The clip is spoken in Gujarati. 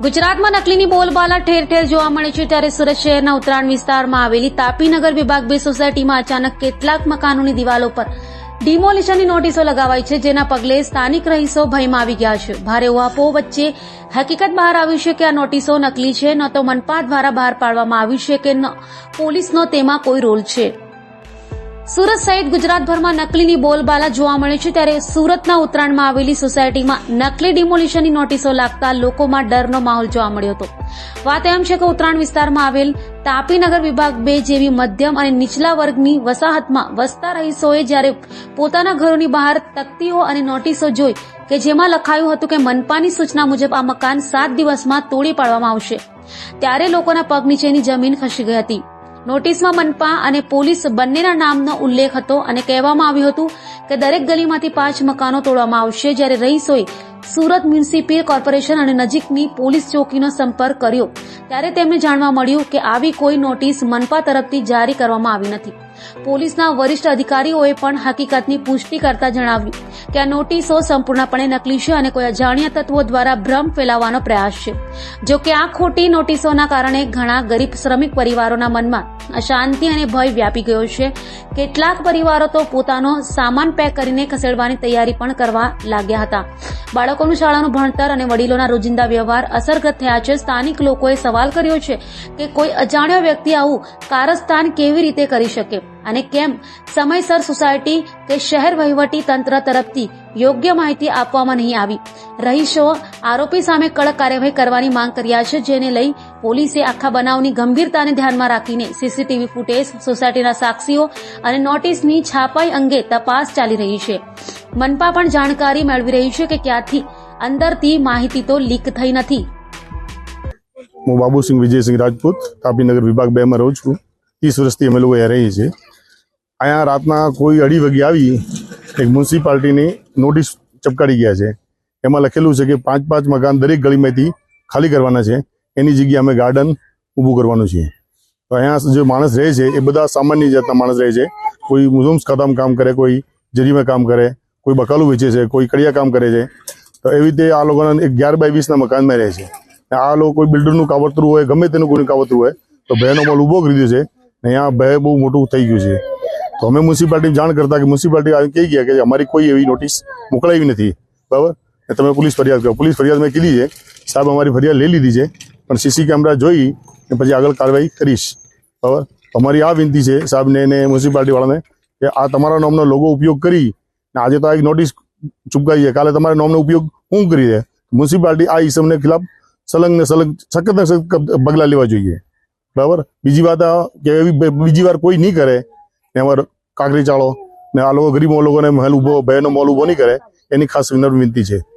ગુજરાતમાં નકલીની બોલબાલા ઠેર ઠેર જોવા મળે છે, ત્યારે સુરત શહેરના ઉત્તરાયણ વિસ્તારમાં આવેલી તાપીનગર વિભાગ 2 સોસાયટીમાં અચાનક કેટલાક મકાનોની દિવાલો પર ડિમોલિશનની નોટિસો લગાવાઈ છે, જેના પગલે સ્થાનિક રહીશો ભયમાં આવી ગયા છે. ભારે ઉહાપોહ વચ્ચે હકીકત બહાર આવી છે કે આ નોટિસો નકલી છે, ન તો મનપા દ્વારા બહાર પાડવામાં આવી છે કે ન પોલીસનો તેમાં કોઈ રોલ છે. સુરત સહિત ગુજરાતભરમાં નકલીની બોલબાલા જોવા મળે છે, ત્યારે સુરતના ઉત્તરાયણમાં આવેલી સોસાયટીમાં નકલી ડિમોલિશનની નોટિસો લાગતા લોકોમાં ડરનો માહોલ જોવા મળ્યો હતો. વાત એમ છે કે ઉત્તરાયણ વિસ્તારમાં આવેલ તાપીનગર વિભાગ 2 જેવી મધ્યમ અને નીચલા વર્ગની વસાહતમાં વસતા રહીશોએ જ્યારે પોતાના ઘરોની બહાર તકતીઓ અને નોટિસો જોઈ કે જેમાં લખાયું હતું કે મનપાની સૂચના મુજબ આ મકાન 7 દિવસમાં તોડી પાડવામાં આવશે, ત્યારે લોકોના પગ નીચેની જમીન ખસી ગઈ હતી. નોટિસમાં મનપા અને પોલીસ બંનેના નામનો ઉલ્લેખ હતો અને કહેવામાં આવ્યું હતું કે દરેક ગલીમાંથી 5 મકાનો તોડવામાં આવશે. જ્યારે રહીશોએ સુરત મ્યુનિસિપલ કોર્પોરેશન અને નજીકની પોલીસ ચોકીનો સંપર્ક કર્યો ત્યારે તેમને જાણવા મળ્યું કે આવી કોઈ નોટિસ મનપા તરફથી જારી કરવામાં આવી નથી. પોલીસના વરિષ્ઠ અધિકારીઓએ પણ હકીકતની પુષ્ટિ કરતા જણાવ્યું કે આ નોટિસો સંપૂર્ણપણે નકલી છે અને કોઈ અજાણ્યા તત્વો દ્વારા ભ્રમ ફેલાવવાનો પ્રયાસ છે. જો કે આ ખોટી નોટિસોના કારણે ઘણા ગરીબ શ્રમિક પરિવારોના મનમાં અશાંતિ અને ભય વ્યાપી ગયો છે. કેટલાક પરિવારો તો પોતાનો સામાન પેક કરીને ખસેડવાની તૈયારી પણ કરવા લાગ્યા હતા. બાળકોનું શાળાનું ભણતર અને વડીલોના રોજિંદા વ્યવહાર અસરગ્રસ્ત થયા છે. સ્થાનિક લોકોએ સવાલ કર્યો છે કે કોઈ અજાણ્યો વ્યક્તિ આવું કારસ્તાન કેવી રીતે કરી શકે અને કેમ સમયસર સોસાયટી કે શહેર વહીવટી તંત્ર તરફથી યોગ્ય માહિતી આપવામાં નહીં આવી. રહીશો આરોપી સામે કડક કાર્યવાહી કરવાની માંગ કર્યા છે, જેને લઈ પોલીસે આખા બનાવની ગંભીરતાને ધ્યાનમાં રાખીને સીસીટીવી ફૂટેજ, સોસાયટીના સાક્ષીઓ અને નોટિસની છાપાઈ અંગે તપાસ ચાલી રહી છે. મનપા પણ જાણકારી મેળવી રહી છે કે ક્યાંથી અંદરથી માહિતી તો લીક થઈ નથી. હું બાબુસિંહ વિજયસિંહ રાજપૂત તાપીનગર વિભાગ 2 માં રહું છું. 30 વર્ષથી અમે લોકો અહીંયા રહીએ છીએ. અહીંયા રાતના કોઈ 2:30 વાગે આવી એક મ્યુનિસિપાલિટીની નોટિસ ચપકાડી ગયા છે. એમાં લખેલું છે કે 5 મકાન દરેક ગલીમાંથી ખાલી કરવાના છે, એની જગ્યાએ અમે ગાર્ડન ઊભું કરવાનું છે. તો અહીંયા જે માણસ રહે છે એ બધા સામાન્ય જાતના માણસ રહે છે. કોઈ મુઝમ્સ ખાતામાં કામ કરે, કોઈ જરીમાં કામ કરે, કોઈ બકાલું વેચે છે, કોઈ કડિયા કામ કરે છે. તો એવી રીતે આ લોકોના 11x20 ના મકાનમાં રહે છે. આ લોકો કોઈ બિલ્ડરનું કાવતરું હોય, ગમે તેનું કોઈનું કાવતરું હોય તો ભયનો મોલ ઉભો કરી દીધો છે. અહીંયા ભય બહુ મોટું થઈ ગયું છે. તો અમે મ્યુનિસિપાલિટી જાણ કરતા કે મ્યુનિસિપાલિટી કહી ગયા કે અમારી કોઈ એવી નોટિસ મોકલાવી નથી, બરાબર, તમે પોલીસ ફરિયાદ કરો. પોલીસ ફરિયાદ મેં કીધી છે, સાહેબ અમારી ફરિયાદ લઈ લીધી છે, પણ સીસી કેમેરા જોઈ ને પછી આગળ કાર્યવાહી કરીશ, બરાબર. અમારી આ વિનંતી છે સાહેબને અને મ્યુનિસિપાલિટી વાળાને કે આ તમારા નામનો લોગો ઉપયોગ કરી ને આજે તો આ એક નોટિસ ચૂપકાઈ છે, કાલે તમારા નામનો ઉપયોગ હું કરી દે. મ્યુનિસિપાલિટી આ ઇસમને ખિલાફ સખત પગલાં લેવા જોઈએ, બરાબર. બીજી વાત કે એવી બીજી વાર કોઈ નહીં કરે, એમાં કાંકરી ચાળો ને આ લોકો ગરીબ લોકોને મહેલ ઉભો ભયનો મોલ ઉભો નહીં કરે, એની ખાસ વિનંતી છે.